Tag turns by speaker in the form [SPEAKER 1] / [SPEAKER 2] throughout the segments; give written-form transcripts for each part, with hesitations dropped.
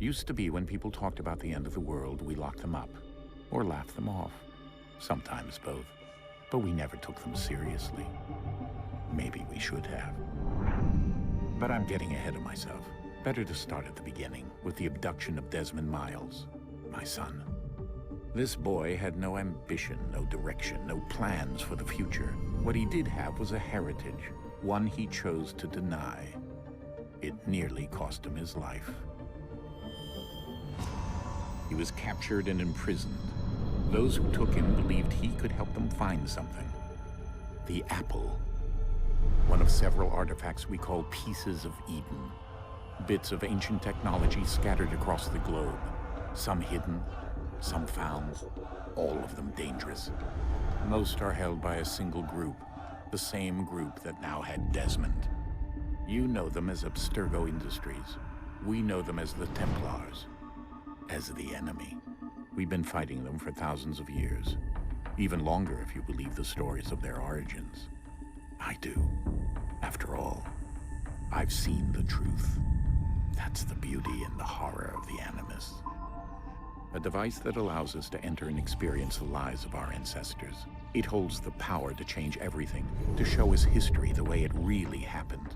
[SPEAKER 1] Used to be when people talked about the end of the world, we locked them up. Or laughed them off. Sometimes both. But we never took them seriously. Maybe we should have. But I'm getting ahead of myself. Better to start at the beginning, with the abduction of Desmond Miles, my son. This boy had no ambition, no direction, no plans for the future. What he did have was a heritage, one he chose to deny. It nearly cost him his life. He was captured and imprisoned. Those who took him believed he could help them find something. The apple. One of several artifacts we call pieces of Eden. Bits of ancient technology scattered across the globe. Some hidden, some found, all of them dangerous. Most are held by a single group, the same group that now had Desmond. You know them as Abstergo Industries. We know them as the Templars, as the enemy. We've been fighting them for thousands of years, even longer if you believe the stories of their origins. I do. After all, I've seen the truth. That's the beauty and the horror of the Animus. A device that allows us to enter and experience the lives of our ancestors. It holds the power to change everything, to show us history the way it really happened.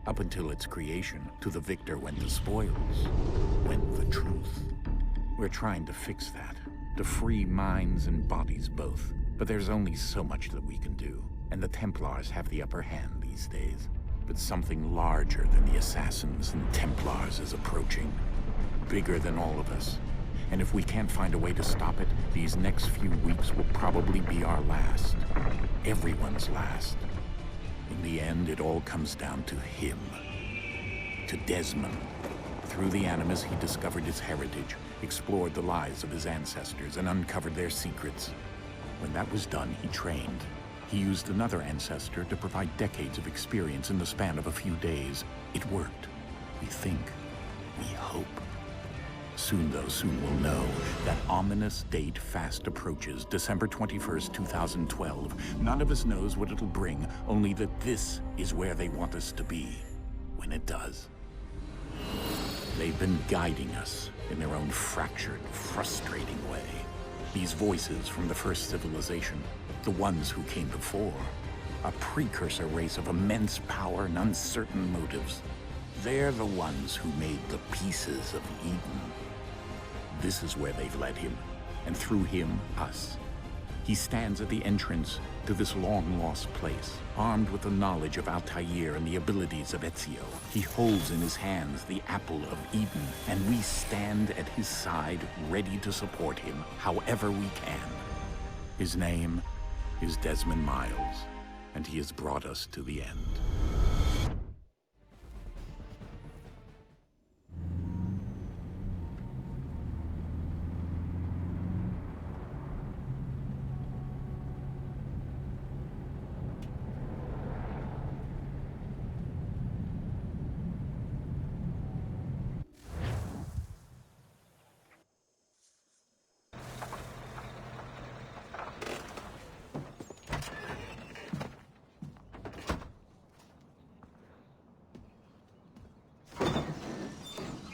[SPEAKER 1] Up until its creation, to the victor went the spoils, went the truth. We're trying to fix that, to free minds and bodies both. But there's only so much that we can do, and the Templars have the upper hand these days. But something larger than the Assassins and Templars is approaching, bigger than all of us. And if we can't find a way to stop it, these next few weeks will probably be our last. Everyone's last. In the end, it all comes down to him. To Desmond. Through the Animus, he discovered his heritage, explored the lives of his ancestors, and uncovered their secrets. When that was done, he trained. He used another ancestor to provide decades of experience in the span of a few days. It worked. We think. We hope. Soon, though, soon we'll know. That ominous date fast approaches, December 21st, 2012. None of us knows what it'll bring, only that this is where they want us to be, when it does. They've been guiding us in their own fractured, frustrating way. These voices from the first civilization, the ones who came before, a precursor race of immense power and uncertain motives. They're the ones who made the pieces of Eden. This is where they've led him, and through him, us. He stands at the entrance to this long-lost place, armed with the knowledge of Altair and the abilities of Ezio. He holds in his hands the apple of Eden, and we stand at his side, ready to support him however we can. His name is Desmond Miles, and he has brought us to the end.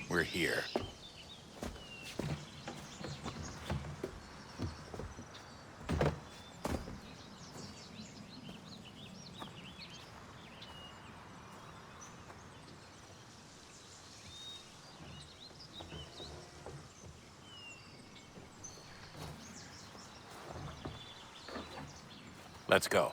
[SPEAKER 1] We're here. Let's go.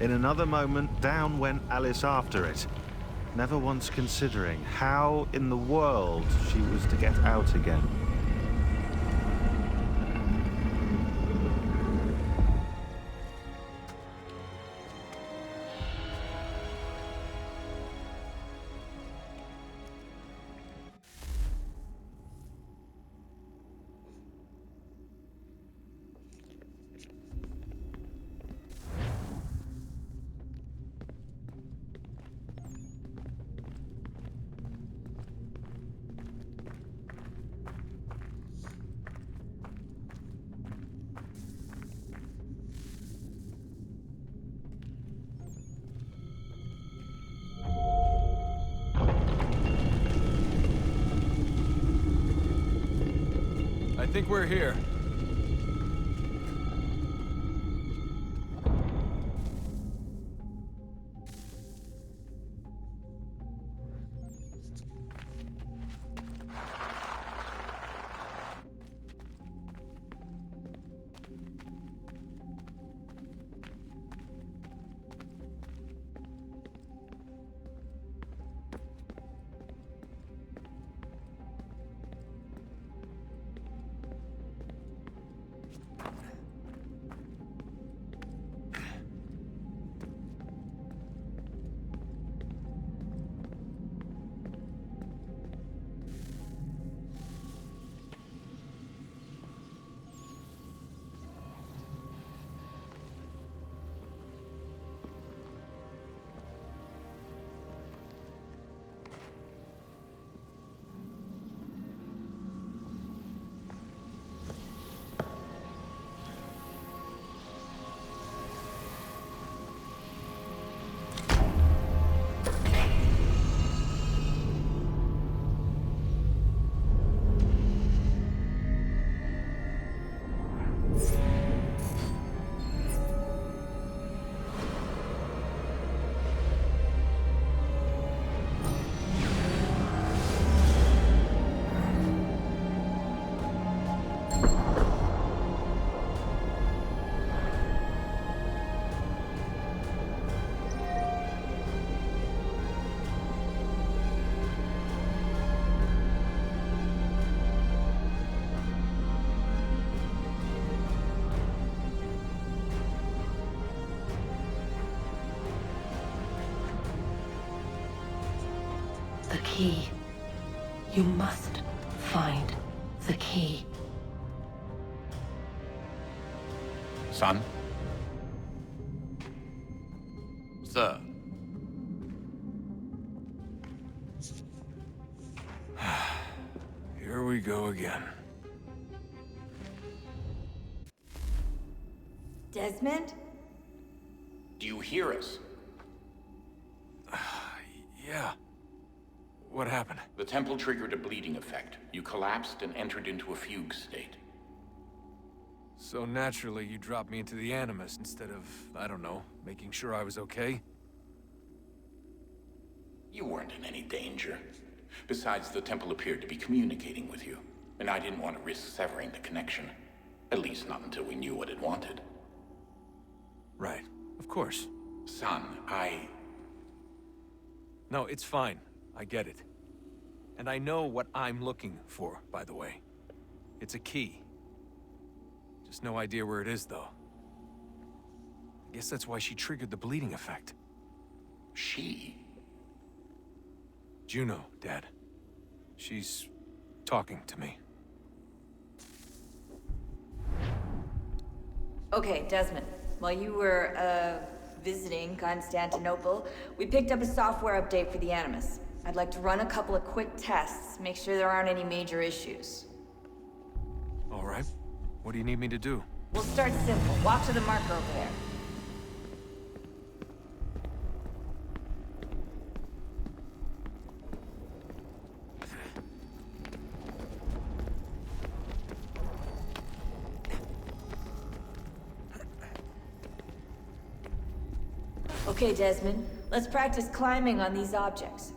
[SPEAKER 2] In another moment, down went Alice after it, never once considering how in the world she was to get out again.
[SPEAKER 3] I think we're here.
[SPEAKER 4] The key. You must find the key.
[SPEAKER 1] Son?
[SPEAKER 3] Sir. Here we go again.
[SPEAKER 5] Desmond?
[SPEAKER 1] Do you hear us?
[SPEAKER 3] Yeah. What happened?
[SPEAKER 1] The temple triggered a bleeding effect. You collapsed and entered into a fugue state.
[SPEAKER 3] So naturally, you dropped me into the Animus instead of, I don't know, making sure I was okay?
[SPEAKER 1] You weren't in any danger. Besides, the temple appeared to be communicating with you, and I didn't want to risk severing the connection. At least not until we knew what it wanted.
[SPEAKER 3] Right. Of course.
[SPEAKER 1] Son,
[SPEAKER 3] No, it's fine. I get it. And I know what I'm looking for, by the way. It's a key. Just no idea where it is, though. I guess that's why she triggered the bleeding effect.
[SPEAKER 1] She?
[SPEAKER 3] Juno, Dad. She's talking to me.
[SPEAKER 5] Okay, Desmond. While you were, visiting Constantinople, we picked up a software update for the Animus. I'd like to run a couple of quick tests, make sure there aren't any major issues.
[SPEAKER 3] All right. What do you need me to do?
[SPEAKER 5] We'll start simple. Walk to the marker over there. Okay, Desmond. Let's practice climbing on these objects.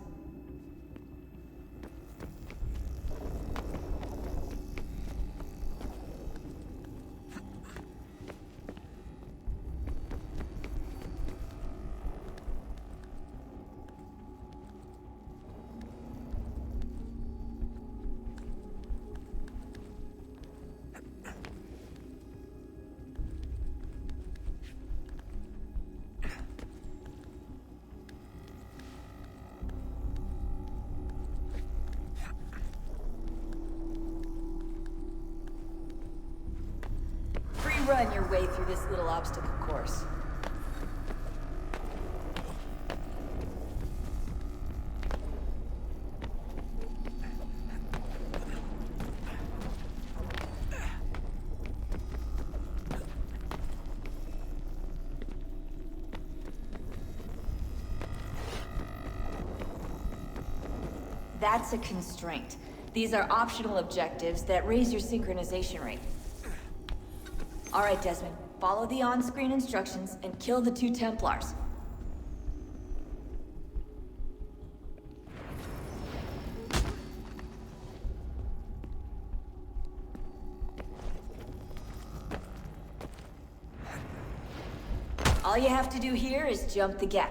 [SPEAKER 5] run your way through this little obstacle course. That's a constraint. These are optional objectives that raise your synchronization rate. All right, Desmond. Follow the on-screen instructions and kill the 2 Templars. All you have to do here is jump the gap.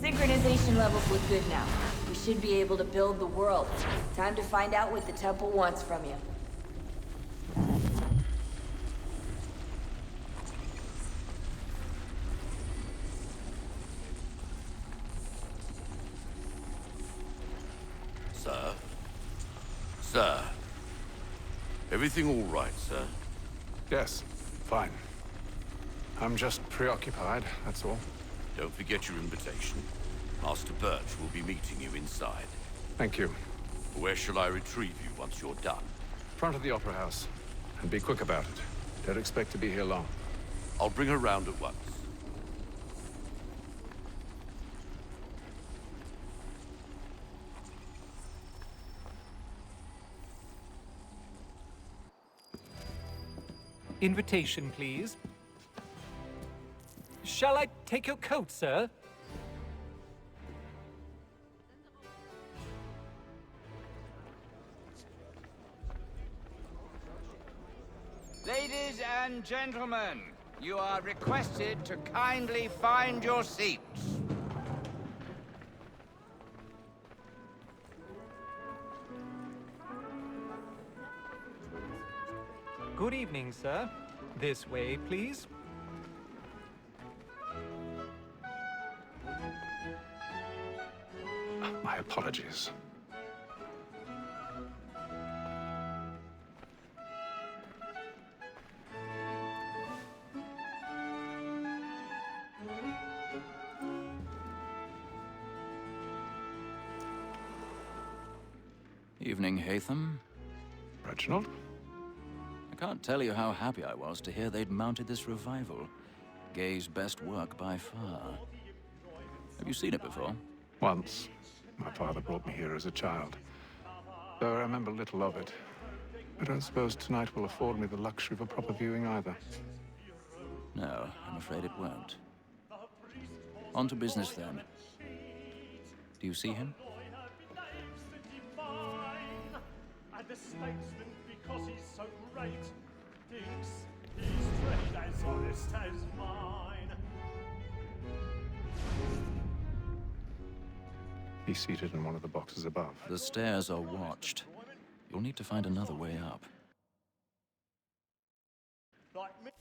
[SPEAKER 5] Synchronization levels look good now. We should be able to build the world. Time to find out what the temple wants from you.
[SPEAKER 6] Sir? Sir? Everything all right, sir?
[SPEAKER 7] Yes, fine. I'm just preoccupied, that's all.
[SPEAKER 6] Don't forget your invitation. Master Birch will be meeting you inside.
[SPEAKER 7] Thank you.
[SPEAKER 6] Where shall I retrieve you once you're done?
[SPEAKER 7] Front of the Opera House. And be quick about it. Don't expect to be here long.
[SPEAKER 6] I'll bring her round at once.
[SPEAKER 8] Invitation, please. Shall I take your coat, sir?
[SPEAKER 9] Ladies and gentlemen, you are requested to kindly find your seats.
[SPEAKER 8] Good evening, sir. This way, please.
[SPEAKER 7] My apologies.
[SPEAKER 10] Evening, Hatham.
[SPEAKER 7] Reginald?
[SPEAKER 10] I can't tell you how happy I was to hear they'd mounted this revival. Gay's best work by far. Have you seen it before?
[SPEAKER 7] Once. My father brought me here as a child. Though I remember little of it. I don't suppose tonight will afford me the luxury of a proper viewing either.
[SPEAKER 10] No, I'm afraid it won't. On to business, then. Do you see him?
[SPEAKER 11] And the statesman, because he's so great, thinks he's trade as honest as mine.
[SPEAKER 7] He's seated in one of the boxes above.
[SPEAKER 10] The stairs are watched. You'll need to find another way up.
[SPEAKER 11] Like me.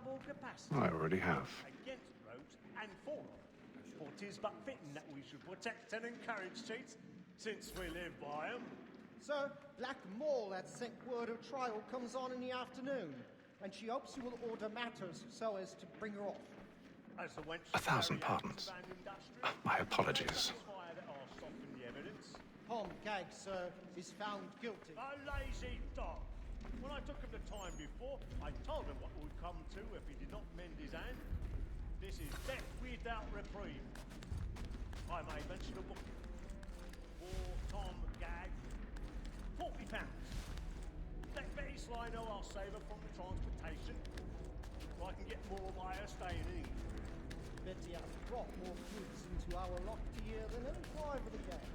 [SPEAKER 11] double capacity.
[SPEAKER 7] I already have.
[SPEAKER 11] Against rogues and for them. For 'tis but fitting that we should protect and encourage cheats, since we live by 'em.
[SPEAKER 12] Sir, Black Mole had sent word her trial comes on in the afternoon, and she hopes you will order matters so as to bring her off.
[SPEAKER 11] As the wench
[SPEAKER 7] 1,000 pardons. My apologies.
[SPEAKER 12] Tom Gag, sir, is found guilty.
[SPEAKER 11] A lazy dog. When I took him the time before, I told him what would come to if he did not mend his hand. This is death without reprieve. I may mention a book. For Tom Gag, £40. Let Betty Sly know I'll save her from the transportation, so I can get more by her staying in.
[SPEAKER 12] Betty has brought more goods into our lock here than any driver the gang.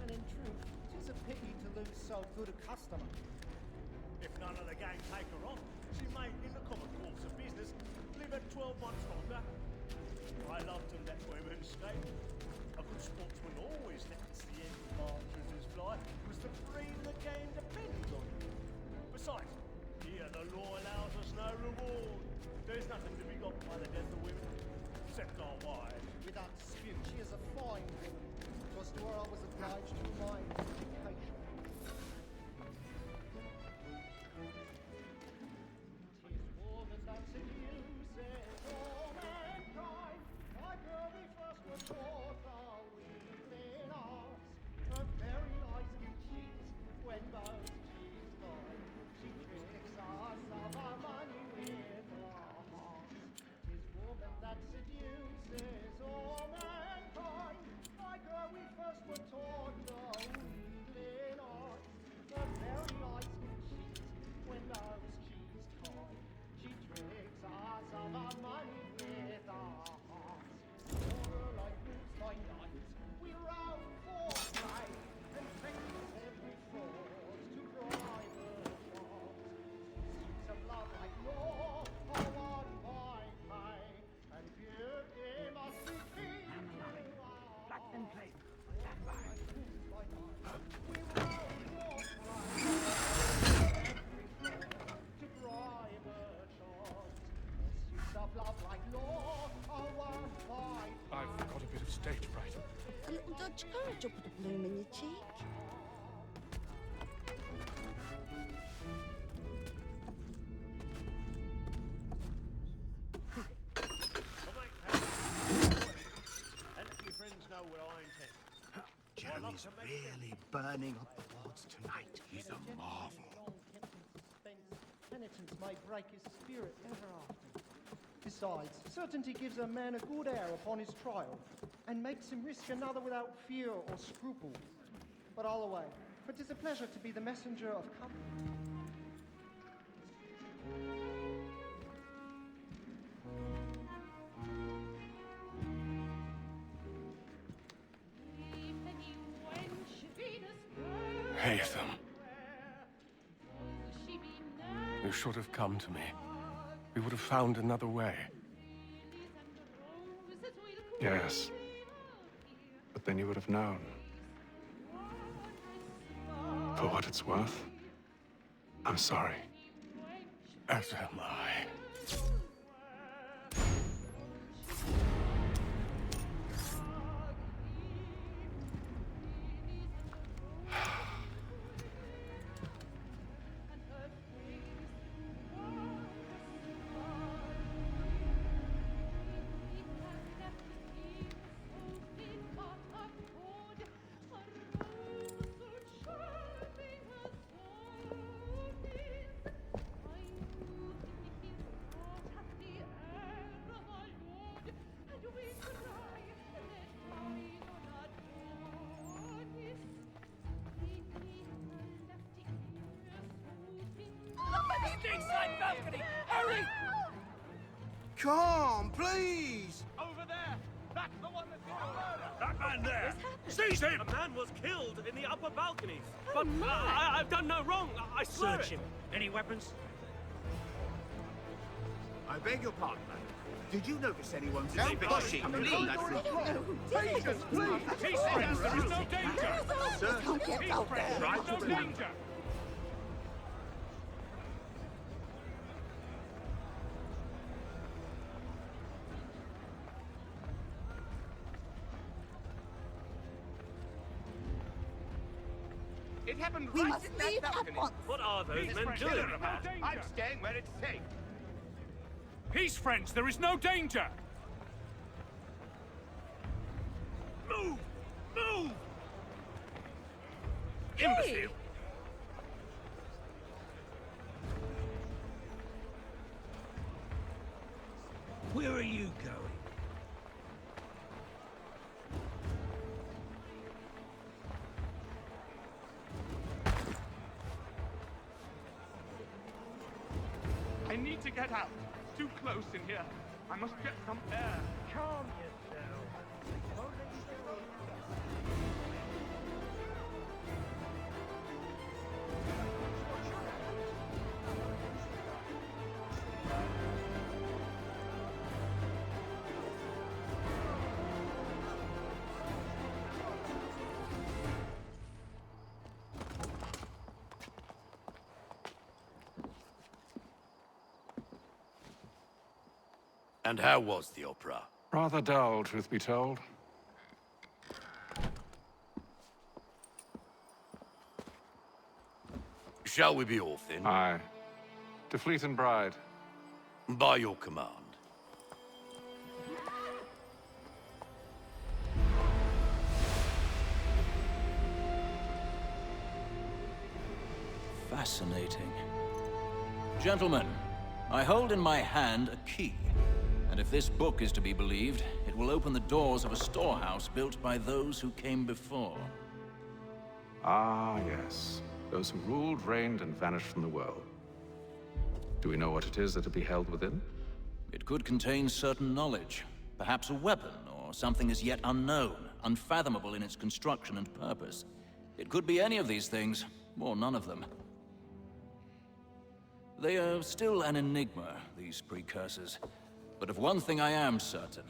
[SPEAKER 12] And in truth, 'tis a pity to lose so good a customer.
[SPEAKER 11] If none of the gang take her on, she may, in the common course of business, live at 12 months longer. I love to let women escape. A good sportsman always lets the end partridges fly, because the breed of the game depends on it. Besides, here the law allows us no reward. There's nothing to be got by the death of women, except our wives.
[SPEAKER 12] Without dispute, she is a fine woman. 'Twas to her I was obliged to remind education. 'Tis woman that seduces all mankind. My girl, we first were taught our weakling arts. Her very eyes do cheat when both she's gone. She tricks us of our money with her heart. 'Tis woman that seduces all mankind. My girl, we first were taught our weakling arts. Her very eyes do cheat when both she's gone. She tricks us of our money with our hearts. For like wolves by night, we roam for prey, and practice every fraud to bribe her charms. Suits of love like law are won by pay, and beauty must be key to our
[SPEAKER 11] Black and play.
[SPEAKER 12] stand by. We roam for prey, every fraud to bribe her charms. Suits of love like law are won by pay.
[SPEAKER 7] I've got a bit of stage fright.
[SPEAKER 13] A little Dutch courage will put a bloom in your cheek.
[SPEAKER 11] And let your friends know what I intend.
[SPEAKER 14] Jeremy's really burning up the wards tonight. He's a marvel.
[SPEAKER 12] Penitence may break his spirit ever after. Besides, certainty gives a man a good air upon his trial, and makes him risk another without fear or scruple. But all away, for 'tis a pleasure to be the messenger of comfort.
[SPEAKER 7] Haytham. You should have come to me. We would have found another way. Yes. But then you would have known. For what it's worth, I'm sorry. As am I.
[SPEAKER 14] Come, please!
[SPEAKER 11] Over there! That's the one that did the murder! That man there! Seize him! A man was killed in the upper balconies. But I've done no wrong. I swear
[SPEAKER 14] Search him.
[SPEAKER 11] Any weapons?
[SPEAKER 14] I beg your pardon, madam. Did you notice anyone
[SPEAKER 9] No,
[SPEAKER 14] today
[SPEAKER 9] Boshy,
[SPEAKER 14] coming
[SPEAKER 9] please.
[SPEAKER 14] from that room?
[SPEAKER 11] Patience, please! Peace, friends! There is no danger!
[SPEAKER 14] Sir,
[SPEAKER 11] Peace, friends! There
[SPEAKER 14] try
[SPEAKER 11] is no
[SPEAKER 14] to
[SPEAKER 11] danger!
[SPEAKER 9] It happened
[SPEAKER 13] We
[SPEAKER 9] right
[SPEAKER 13] must
[SPEAKER 9] in that
[SPEAKER 13] leave at
[SPEAKER 9] balcony.
[SPEAKER 13] once.
[SPEAKER 11] What are those men
[SPEAKER 9] Friends,
[SPEAKER 11] doing?
[SPEAKER 9] I'm staying where it's safe.
[SPEAKER 11] Peace, friends, there is no danger! Move! Move! Imbecile! Where are you going?
[SPEAKER 9] I need to get out. Too close in here. I must get some air.
[SPEAKER 11] Calm yourself.
[SPEAKER 6] And how was the opera?
[SPEAKER 7] Rather dull, truth be told.
[SPEAKER 6] Shall we be off then?
[SPEAKER 7] Aye. To Fleet and Bride.
[SPEAKER 6] By your command.
[SPEAKER 10] Fascinating. Gentlemen, I hold in my hand a key. And if this book is to be believed, it will open the doors of a storehouse built by those who came before.
[SPEAKER 7] Ah, yes. Those who ruled, reigned, and vanished from the world. Do we know what it is that will be held within?
[SPEAKER 10] It could contain certain knowledge. Perhaps a weapon, or something as yet unknown, unfathomable in its construction and purpose. It could be any of these things, or none of them. They are still an enigma, these precursors. But of one thing I am certain.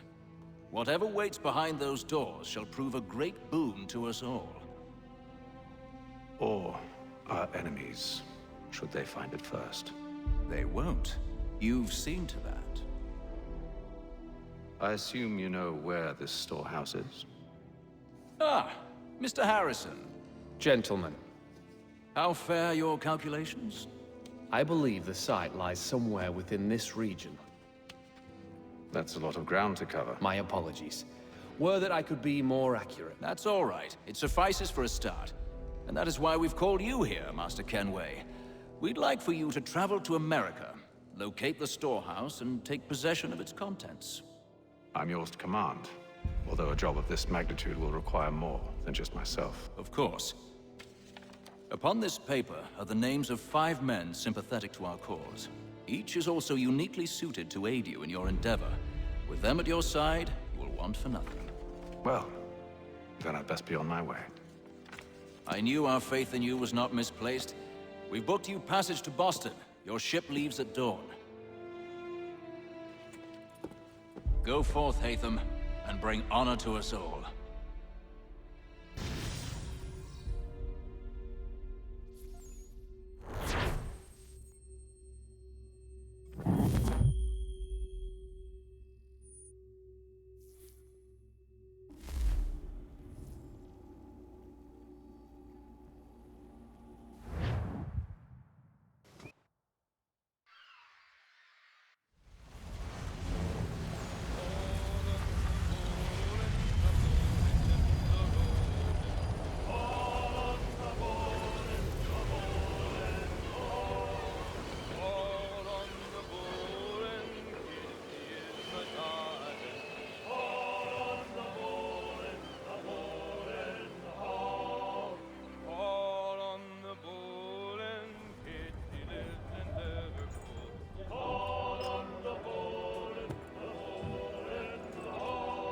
[SPEAKER 10] Whatever waits behind those doors shall prove a great boon to us all.
[SPEAKER 7] Or our enemies, should they find it first.
[SPEAKER 10] They won't. You've seen to that.
[SPEAKER 7] I assume you know where this storehouse is?
[SPEAKER 10] Ah, Mr. Harrison.
[SPEAKER 15] Gentlemen,
[SPEAKER 10] How fare your calculations?
[SPEAKER 15] I believe the site lies somewhere within this region.
[SPEAKER 7] That's a lot of ground to cover.
[SPEAKER 15] My apologies. Were that I could be more accurate.
[SPEAKER 10] That's all right. It suffices for a start. And that is why we've called you here, Master Kenway. We'd like for you to travel to America, locate the storehouse, and take possession of its contents.
[SPEAKER 7] I'm yours to command, although a job of this magnitude will require more than just myself.
[SPEAKER 10] Of course. Upon this paper are the names of 5 men sympathetic to our cause. Each is also uniquely suited to aid you in your endeavor. With them at your side, you will want for nothing.
[SPEAKER 7] Well, then I'd best be on my way.
[SPEAKER 10] I knew our faith in you was not misplaced. We've booked you passage to Boston. Your ship leaves at dawn. Go forth, Hatham, and bring honor to us all.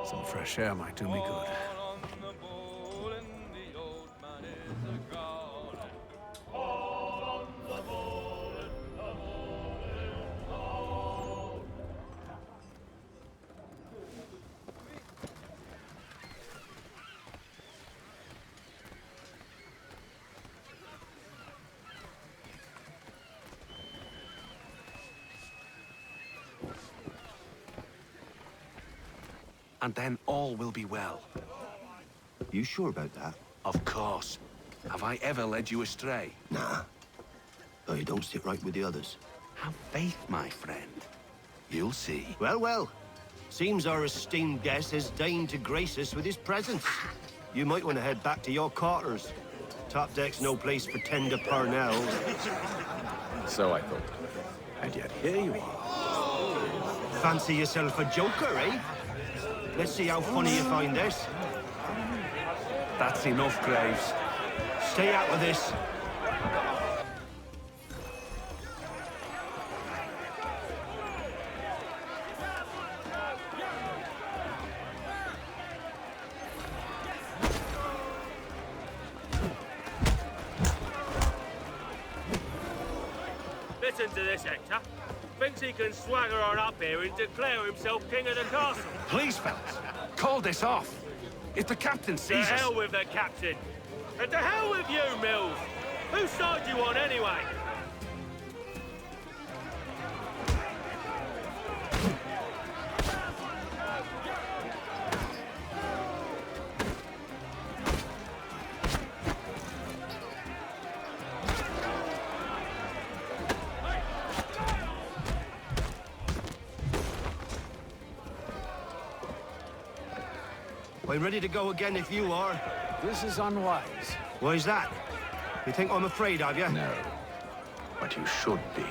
[SPEAKER 7] Some fresh air might do me good.
[SPEAKER 14] And then all will be well.
[SPEAKER 16] You sure about that?
[SPEAKER 14] Of course.
[SPEAKER 6] Have I ever led you astray?
[SPEAKER 14] Nah. Oh, you don't sit right with the others.
[SPEAKER 6] Have faith, my friend. You'll see.
[SPEAKER 14] Well, well. Seems our esteemed guest has deigned to grace us with his presence. You might want to head back to your quarters. Top deck's no place for tender Parnells.
[SPEAKER 15] So I thought.
[SPEAKER 6] And yet here you are.
[SPEAKER 14] Fancy yourself a joker, eh? Let's see how funny you find this.
[SPEAKER 6] That's enough, Graves.
[SPEAKER 14] Stay out of this.
[SPEAKER 11] Listen to this, Hector. Thinks he can swagger on up here and declare himself king of the castle.
[SPEAKER 6] Please, fellas, call this off. If the captain
[SPEAKER 11] To
[SPEAKER 6] sees us...
[SPEAKER 11] hell with the captain. And to hell with you, Mills. Whose side you on, anyway?
[SPEAKER 14] I'm ready to go again if you are.
[SPEAKER 6] This is unwise.
[SPEAKER 14] Why's that? You think I'm afraid of you?
[SPEAKER 6] No, but you should be.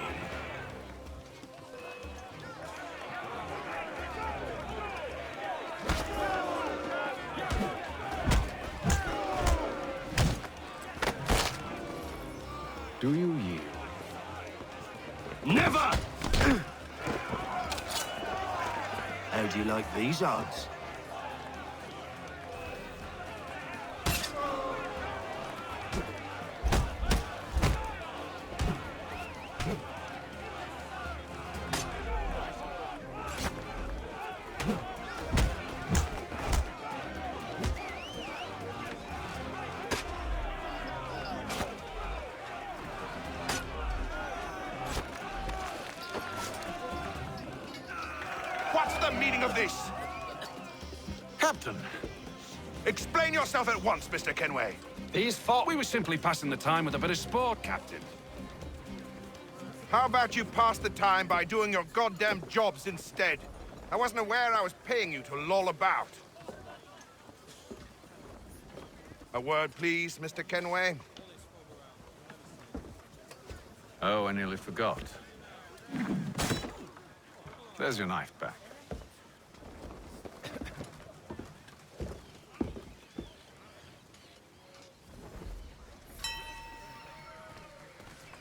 [SPEAKER 15] Do you yield?
[SPEAKER 14] Never! How do you like these odds?
[SPEAKER 6] What's the meaning of this? Captain, explain yourself at once, Mr. Kenway. These thought we were simply passing the time with a bit of sport, Captain.
[SPEAKER 9] How about you pass the time by doing your goddamn jobs instead? I wasn't aware I was paying you to loll about. A word, please, Mr. Kenway.
[SPEAKER 7] Oh, I nearly forgot. There's your knife back.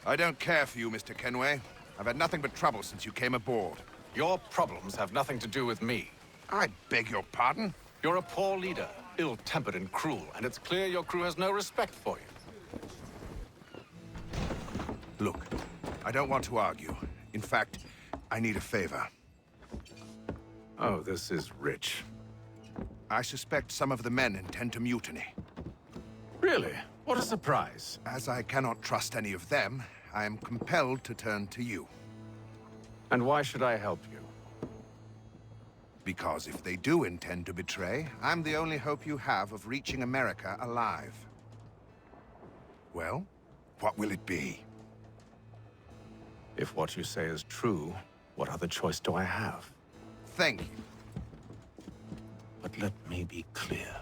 [SPEAKER 9] I don't care for you, Mr. Kenway. I've had nothing but trouble since you came aboard.
[SPEAKER 7] Your problems have nothing to do with me.
[SPEAKER 9] I beg your pardon?
[SPEAKER 7] You're a poor leader, ill-tempered and cruel, and it's clear your crew has no respect for you.
[SPEAKER 9] Look, I don't want to argue. In fact, I need a favor.
[SPEAKER 7] Oh, this is rich.
[SPEAKER 9] I suspect some of the men intend to mutiny.
[SPEAKER 7] Really? What a surprise.
[SPEAKER 9] As I cannot trust any of them, I am compelled to turn to you.
[SPEAKER 7] And why should I help you?
[SPEAKER 9] Because if they do intend to betray, I'm the only hope you have of reaching America alive. Well, what will it be?
[SPEAKER 7] If what you say is true, what other choice do I have?
[SPEAKER 9] Thank you.
[SPEAKER 7] But let me be clear.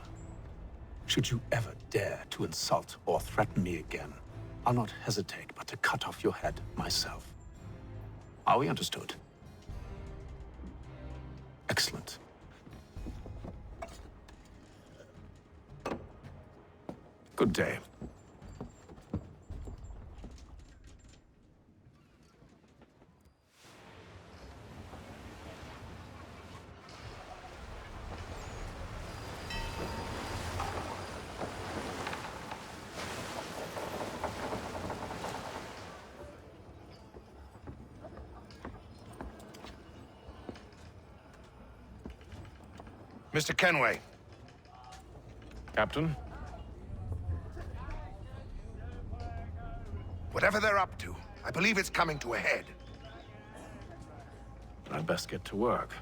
[SPEAKER 7] Should you ever dare to insult or threaten me again, I'll not hesitate but to cut off your head myself. Are we understood? Excellent. Good day.
[SPEAKER 9] Mr. Kenway.
[SPEAKER 7] Captain?
[SPEAKER 9] Whatever they're up to, I believe it's coming to a head.
[SPEAKER 7] I'd best get to work.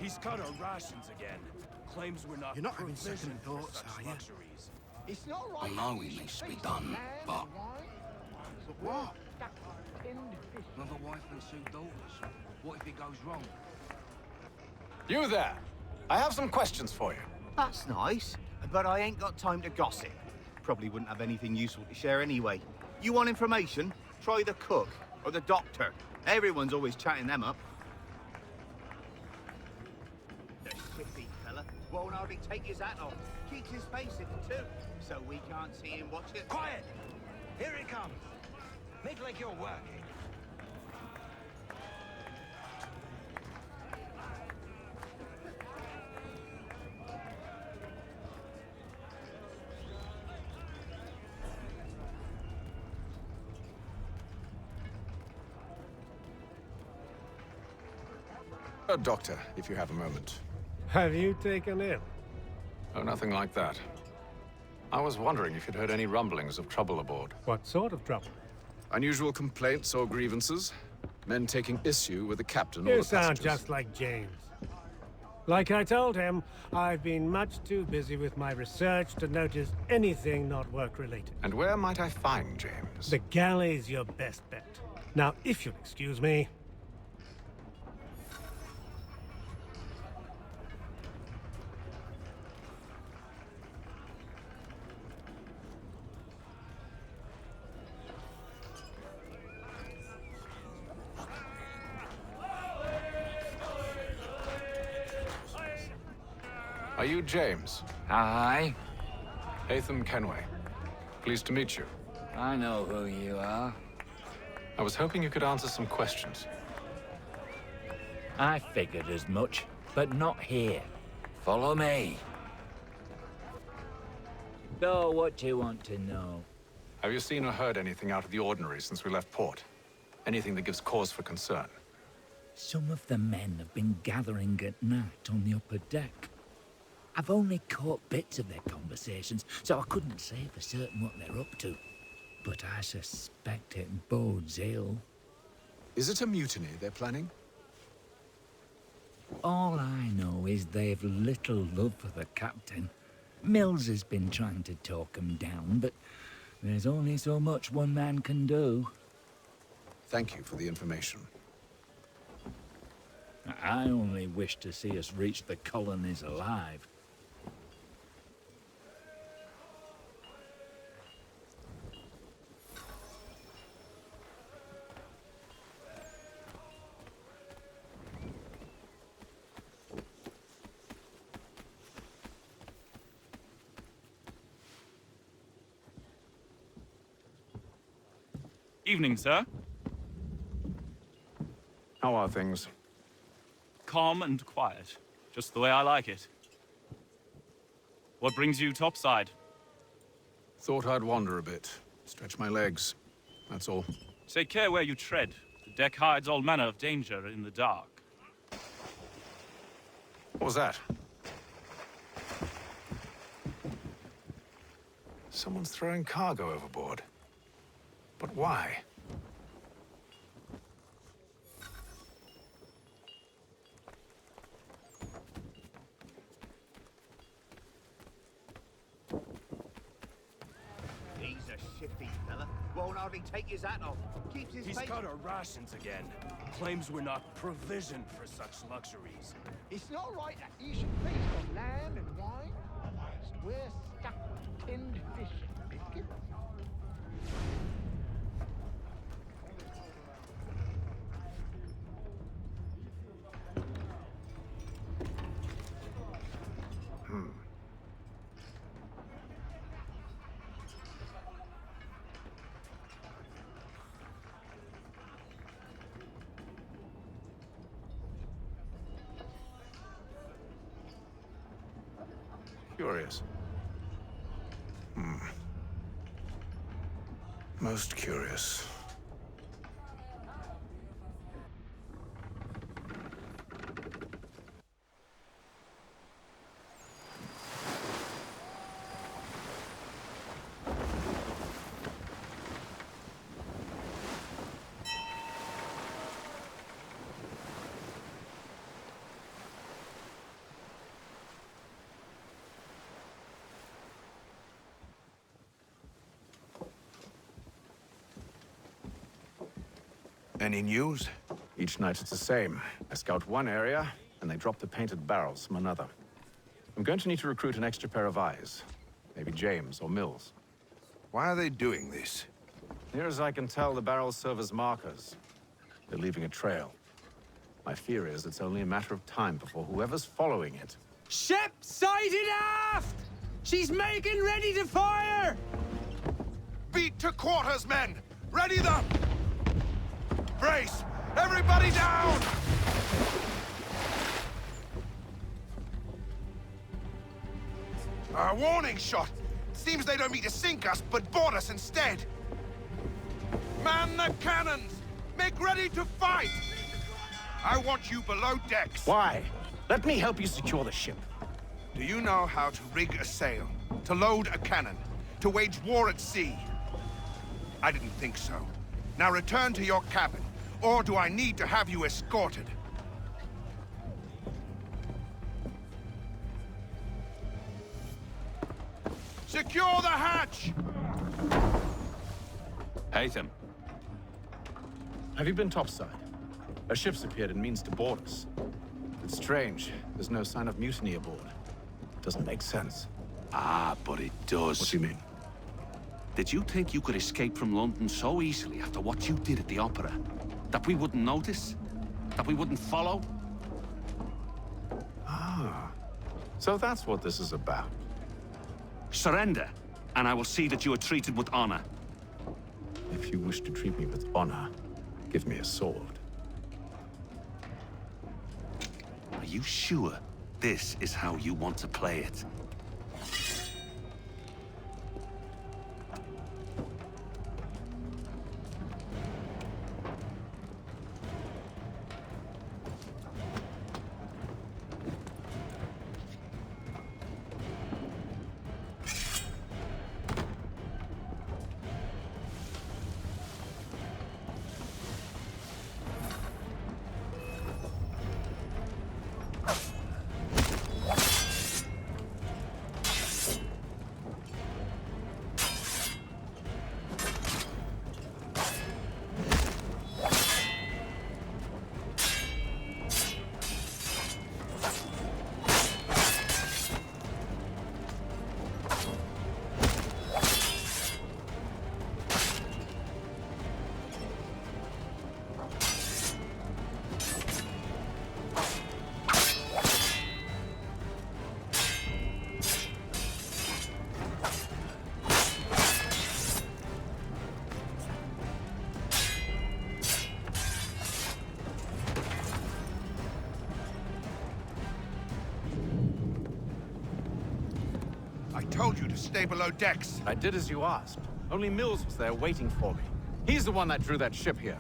[SPEAKER 6] He's cut our rations again. Claims we're not.
[SPEAKER 16] You're not having second thoughts, are you?
[SPEAKER 11] It's not right.
[SPEAKER 16] I know it needs to be done, but... What? Another wife and 2 daughters. What if it goes wrong?
[SPEAKER 3] You there! I have some questions for you.
[SPEAKER 17] That's nice, but I ain't got time to gossip. Probably wouldn't have anything useful to share anyway. You want information? Try the cook or the doctor. Everyone's always chatting them up. The shifty fella won't hardly take his hat off. Keeps his face in it too, so we can't see him watch it.
[SPEAKER 14] Quiet! Here it comes. Make like you're working.
[SPEAKER 3] Doctor, if you have a moment.
[SPEAKER 11] Have you taken ill?
[SPEAKER 3] Oh, nothing like that. I was wondering if you'd heard any rumblings of trouble aboard.
[SPEAKER 11] What sort of trouble?
[SPEAKER 3] Unusual complaints or grievances? Men taking issue with the captain or
[SPEAKER 11] You
[SPEAKER 3] the
[SPEAKER 11] sound
[SPEAKER 3] passengers?
[SPEAKER 11] just like James. Like I told him, I've been much too busy with my research to notice anything not work-related.
[SPEAKER 3] And where might I find James?
[SPEAKER 11] The galley's your best bet. Now, if you'll excuse me...
[SPEAKER 3] Are you James?
[SPEAKER 18] Aye.
[SPEAKER 3] Hatham Kenway. Pleased to meet you.
[SPEAKER 18] I know who you are.
[SPEAKER 3] I was hoping you could answer some questions.
[SPEAKER 18] I figured as much, but not here. Follow me. So, what do you want to know?
[SPEAKER 3] Have you seen or heard anything out of the ordinary since we left port? Anything that gives cause for concern?
[SPEAKER 18] Some of the men have been gathering at night on the upper deck. I've only caught bits of their conversations, so I couldn't say for certain what they're up to. But I suspect it bodes ill.
[SPEAKER 3] Is it a mutiny they're planning?
[SPEAKER 18] All I know is they've little love for the captain. Mills has been trying to talk him down, but there's only so much one man can do.
[SPEAKER 3] Thank you for the information.
[SPEAKER 18] I only wish to see us reach the colonies alive.
[SPEAKER 19] Evening, sir.
[SPEAKER 3] How are things?
[SPEAKER 19] Calm and quiet. Just the way I like it. What brings you topside?
[SPEAKER 3] Thought I'd wander a bit. Stretch my legs. That's all.
[SPEAKER 19] Take care where you tread. The deck hides all manner of danger in the dark.
[SPEAKER 3] What was that? Someone's throwing cargo overboard. But why?
[SPEAKER 17] He's a shifty fella. Won't hardly take his hat off. Keeps his
[SPEAKER 6] He's
[SPEAKER 17] face...
[SPEAKER 6] cut our rations again. Claims we're not provisioned for such luxuries.
[SPEAKER 12] It's not right that you should feast on lamb and wine. We're stuck with tinned fish and biscuits.
[SPEAKER 3] Curious. Most curious.
[SPEAKER 6] Any news?
[SPEAKER 7] Each night it's the same. I scout one area, and they drop the painted barrels from another. I'm going to need to recruit an extra pair of eyes. Maybe James or Mills.
[SPEAKER 6] Why are they doing this?
[SPEAKER 7] Near as I can tell, the barrels serve as markers. They're leaving a trail. My fear is it's only a matter of time before whoever's following it...
[SPEAKER 20] Ship sighted aft! She's making ready to fire!
[SPEAKER 6] Beat to quarters, men! Ready them! Brace! Everybody down! A warning shot! Seems they don't mean to sink us, but board us instead! Man the cannons! Make ready to fight! I want you below decks.
[SPEAKER 7] Why? Let me help you secure the ship.
[SPEAKER 6] Do you know how to rig a sail? To load a cannon? To wage war at sea? I didn't think so. Now return to your cabin, or do I need to have you escorted? Secure the hatch!
[SPEAKER 19] Haytham.
[SPEAKER 7] Have you been topside? A ship's appeared and means to board us. It's strange. There's no sign of mutiny aboard. Doesn't make sense.
[SPEAKER 16] Ah, but it does.
[SPEAKER 7] What do you mean?
[SPEAKER 16] Did you think you could escape from London so easily after what you did at the opera? That we wouldn't notice? That we wouldn't follow?
[SPEAKER 7] Ah. So that's what this is about.
[SPEAKER 16] Surrender, and I will see that you are treated with honor.
[SPEAKER 7] If you wish to treat me with honor, give me a sword.
[SPEAKER 16] Are you sure this is how you want to play it?
[SPEAKER 6] I told you to stay below decks.
[SPEAKER 7] I did as you asked. Only Mills was there waiting for me. He's the one that drew that ship here.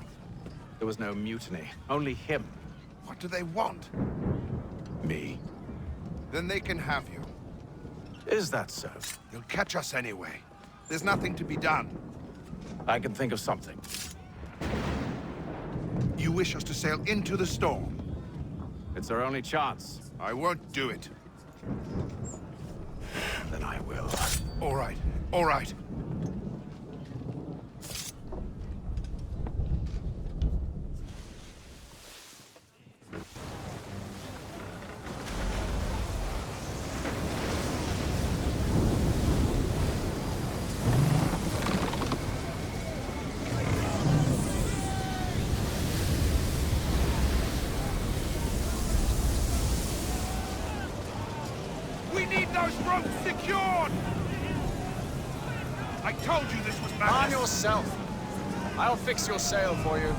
[SPEAKER 7] There was no mutiny, only him.
[SPEAKER 6] What do they want?
[SPEAKER 7] Me.
[SPEAKER 6] Then they can have you.
[SPEAKER 7] Is that so?
[SPEAKER 6] You'll catch us anyway. There's nothing to be done.
[SPEAKER 7] I can think of something.
[SPEAKER 6] You wish us to sail into the storm?
[SPEAKER 7] It's our only chance.
[SPEAKER 6] I won't do it.
[SPEAKER 7] Then I will.
[SPEAKER 6] All right, all right. We need those ropes secured! I told you this was madness.
[SPEAKER 20] Arm yourself. I'll fix your sail for you.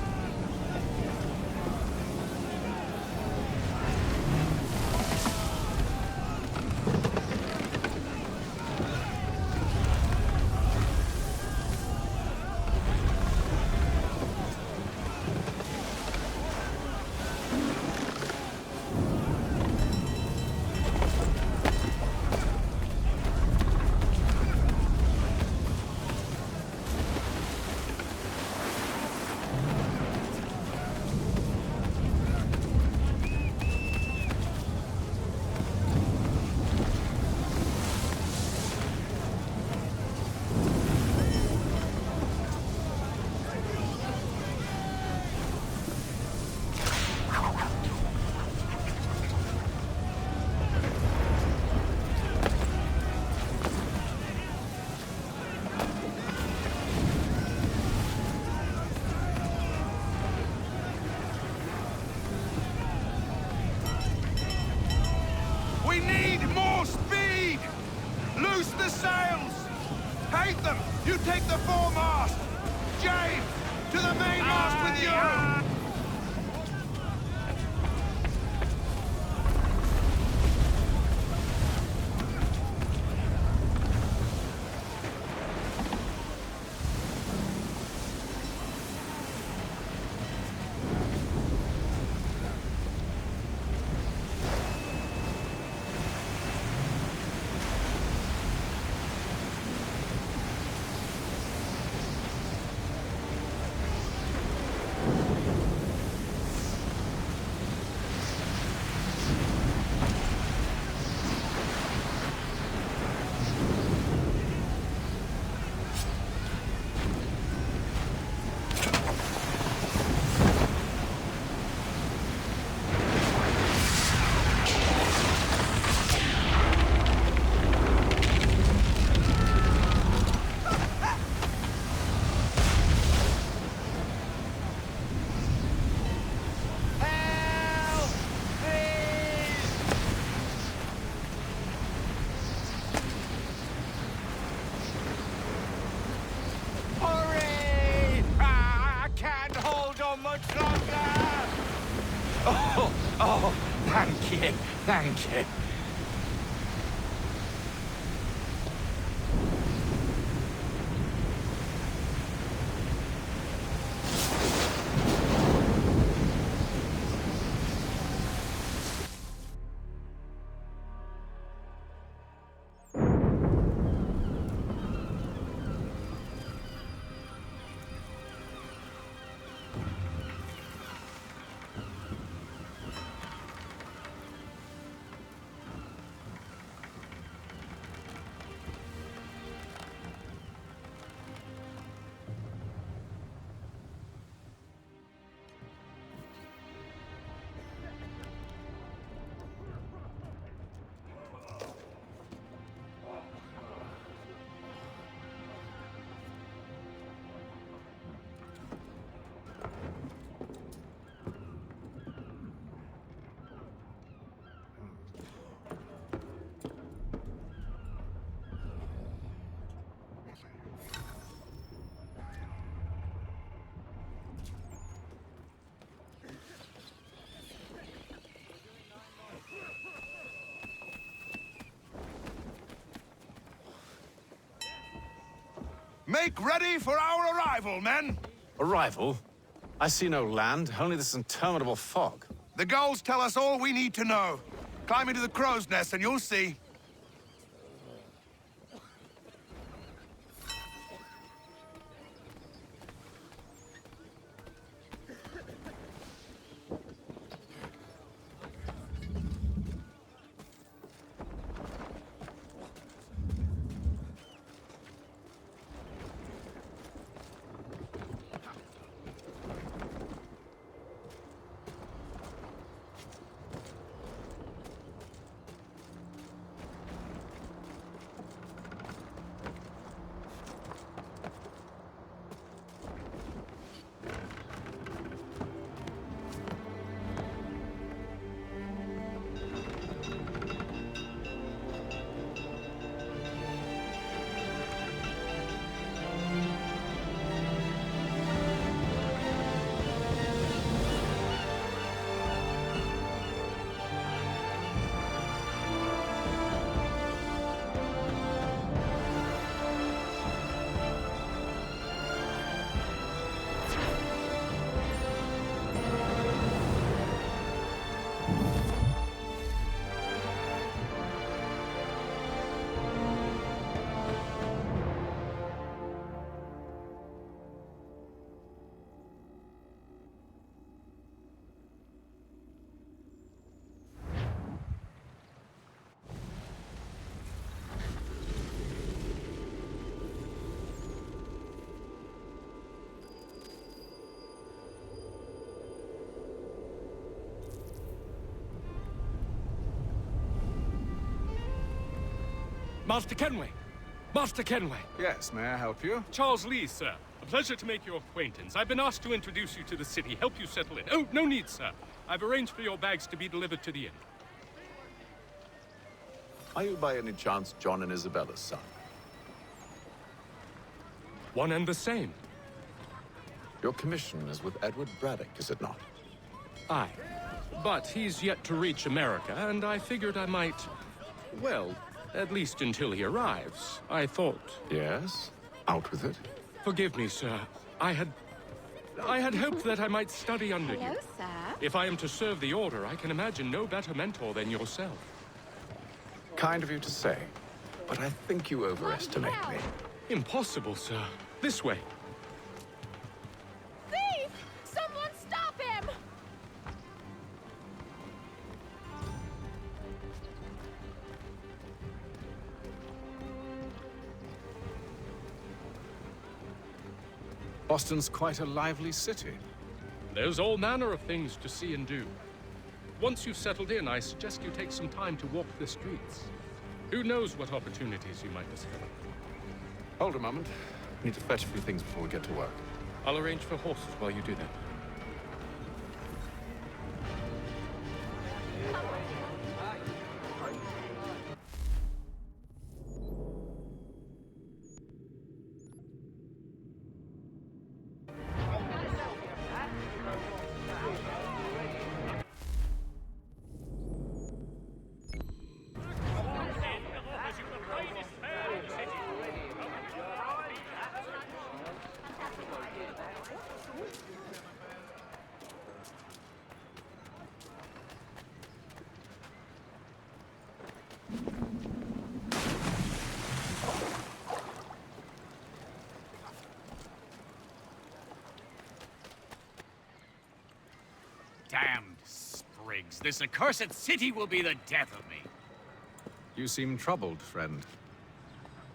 [SPEAKER 6] Loose the sails! Hate them! You take the foremast! James! To the mainmast with you!
[SPEAKER 1] Oh, thank you, thank you.
[SPEAKER 6] Make ready for our arrival, men!
[SPEAKER 16] Arrival? I see no land, only this interminable fog.
[SPEAKER 6] The gulls tell us all we need to know. Climb into the crow's nest and you'll see.
[SPEAKER 19] Master Kenway! Master Kenway!
[SPEAKER 21] Yes, may I help you?
[SPEAKER 19] Charles Lee, sir. A pleasure to make your acquaintance. I've been asked to introduce you to the city, help you settle in. Oh, no need, sir. I've arranged for your bags to be delivered to the inn.
[SPEAKER 7] Are you by any chance John and Isabella's son?
[SPEAKER 19] One and the same.
[SPEAKER 7] Your commission is with Edward Braddock, is it not?
[SPEAKER 19] Aye. But he's yet to reach America, and I figured I might... Well, at least until he arrives, I thought...
[SPEAKER 7] Yes? Out with it.
[SPEAKER 19] Forgive me, sir. I had hoped that I might study under you.
[SPEAKER 21] Hello, sir.
[SPEAKER 19] If I am to serve the Order, I can imagine no better mentor than yourself.
[SPEAKER 7] Kind of you to say, but I think you overestimate me.
[SPEAKER 19] Impossible, sir. This way.
[SPEAKER 21] Thief! Someone stop him!
[SPEAKER 7] Boston's quite a lively city.
[SPEAKER 19] There's all manner of things to see and do. Once you've settled in, I suggest you take some time to walk the streets. Who knows what opportunities you might discover.
[SPEAKER 7] Hold a moment. I need to fetch a few things before we get to work.
[SPEAKER 19] I'll arrange for horses while you do that.
[SPEAKER 22] Damned sprigs. This accursed city will be the death of me.
[SPEAKER 7] You seem troubled, friend.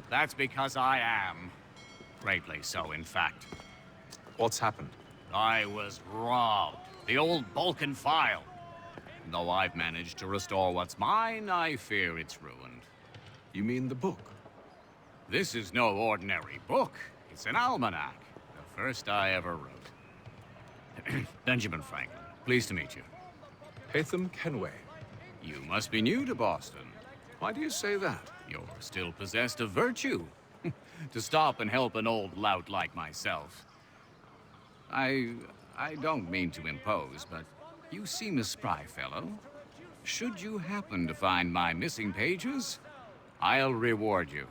[SPEAKER 22] That's because I am. Greatly so, in fact.
[SPEAKER 7] What's happened?
[SPEAKER 22] I was robbed. The old Balkan file. Though I've managed to restore what's mine, I fear it's ruined.
[SPEAKER 7] You mean the book?
[SPEAKER 22] This is no ordinary book. It's an almanac. The first I ever wrote. Benjamin Franklin. Pleased to meet you.
[SPEAKER 7] Hatham Kenway.
[SPEAKER 22] You must be new to Boston.
[SPEAKER 7] Why do you say that?
[SPEAKER 22] You're still possessed of virtue. To stop and help an old lout like myself. I don't mean to impose, but you seem a spry fellow. Should you happen to find my missing pages, I'll reward you.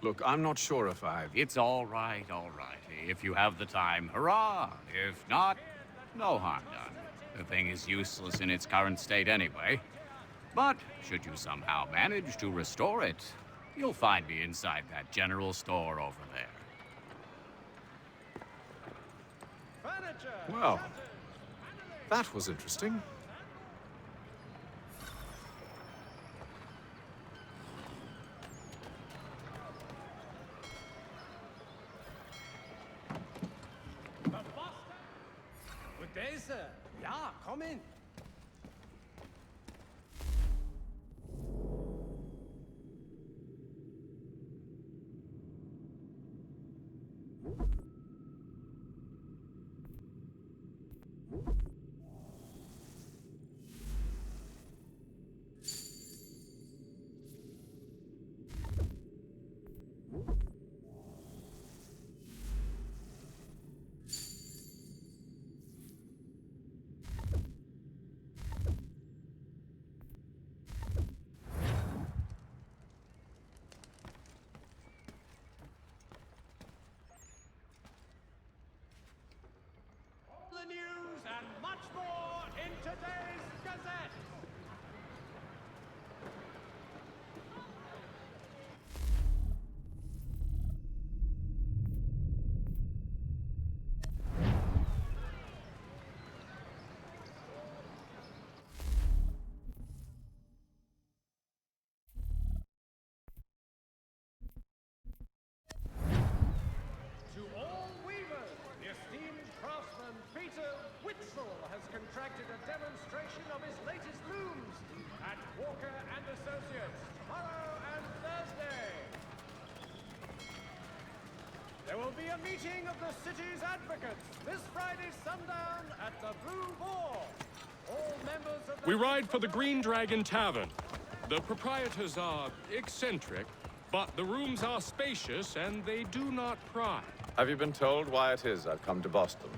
[SPEAKER 7] Look, I'm not sure if I've...
[SPEAKER 22] It's all right, all right. If you have the time, hurrah! If not, no harm done. The thing is useless in its current state anyway. But should you somehow manage to restore it, you'll find me inside that general store over there.
[SPEAKER 7] Well, that was interesting.
[SPEAKER 20] Good day, sir. Yeah, come in. The news and much more in today's Gazette. To all weavers, the esteemed craftsman Peter Witzel has contracted a demonstration of his latest looms at Walker and Associates tomorrow and Thursday. There will be a meeting of the city's advocates this Friday sundown at the Blue Boar. All members of the
[SPEAKER 19] We ride for the Green Dragon Tavern. The proprietors are eccentric, but the rooms are spacious and they do not pry.
[SPEAKER 2] Have you been told why it is I've come to Boston?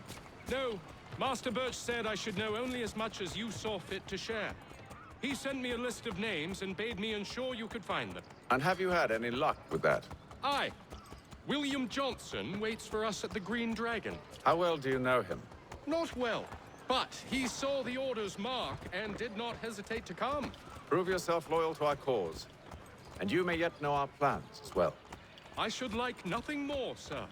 [SPEAKER 19] No. Master Birch said I should know only as much as you saw fit to share. He sent me a list of names and bade me ensure you could find them.
[SPEAKER 2] And have you had any luck with that?
[SPEAKER 19] Aye. William Johnson waits for us at the Green Dragon.
[SPEAKER 2] How well do you know him?
[SPEAKER 19] Not well, but he saw the order's mark and did not hesitate to come.
[SPEAKER 2] Prove yourself loyal to our cause. And you may yet know our plans as well.
[SPEAKER 19] I should like nothing more, sir.